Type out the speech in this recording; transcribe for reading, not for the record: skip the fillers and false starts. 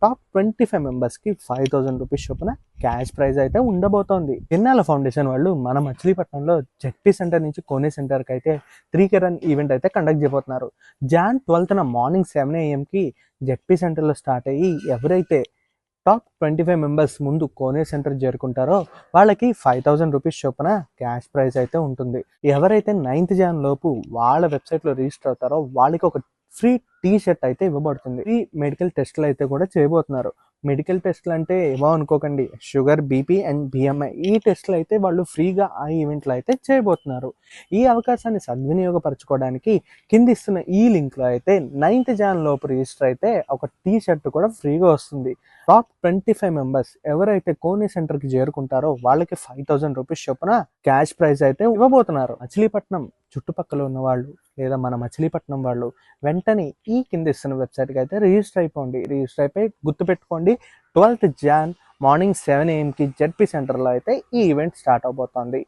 Top 25 మెంబర్స్కి 5000 rupees చొప్పున cash prize అయితే ఉండబోతోంది. తిన్నాల ఫౌండేషన్ వాళ్ళు మన మచిలీపట్నంలో జెడ్పీ సెంటర్ నుంచి కోనే సెంటర్కి అయితే 3K రన్ ఈవెంట్ అయితే కండక్ట్ చేయబోతున్నారు. Jan 12న మార్నింగ్ 7 AM జెడ్పీ సెంటర్లో స్టార్ట్ అయ్యి ఎవరైతే టాప్ 25 మెంబర్స్ ముందు కోనే సెంటర్ చేరుకుంటారో వాళ్ళకి 5000 రూపీస్ చొప్పున క్యాష్ ప్రైజ్ అయితే ఉంటుంది. ఎవరైతే 9th Jan లోపు వాళ్ళ వెబ్సైట్లో రిజిస్టర్ అవుతారో వాళ్ళకి ఒక ఫ్రీ టీ షర్ట్ అయితే ఇవ్వబడుతుంది. ఫ్రీ మెడికల్ టెస్టులు అయితే కూడా చేయబోతున్నారు. మెడికల్ టెస్టులు అంటే ఏమో అనుకోకండి, షుగర్, బీపీ అండ్ బిఎంఐ ఈ టెస్టులు అయితే వాళ్ళు ఫ్రీగా ఆ ఈవెంట్లో అయితే చేయబోతున్నారు. ఈ అవకాశాన్ని సద్వినియోగపరచుకోవడానికి కింద ఇస్తున్న ఈ లింక్లో అయితే 9th Jan లోపు రిజిస్టర్ అయితే ఒక టీ షర్ట్ కూడా ఫ్రీగా వస్తుంది. టాప్ 25 మెంబర్స్ ఎవరైతే కోనే సెంటర్కి చేరుకుంటారో వాళ్ళకి 5000 రూపీస్ చొప్పున క్యాష్ ప్రైజ్ అయితే ఇవ్వబోతున్నారు. మచిలీపట్నం చుట్టుపక్కల ఉన్న వాళ్ళు లేదా మన మచిలీపట్నం వాళ్ళు వెంటనే ఈ కింద ఇస్తున్న వెబ్సైట్కి అయితే రిజిస్టర్ అయిపోండి. రిజిస్టర్ అయిపోయి గుర్తుపెట్టుకోండి, 12th Jan morning 7 AM ZP సెంటర్లో అయితే ఈ ఈవెంట్ స్టార్ట్ అవబోతోంది.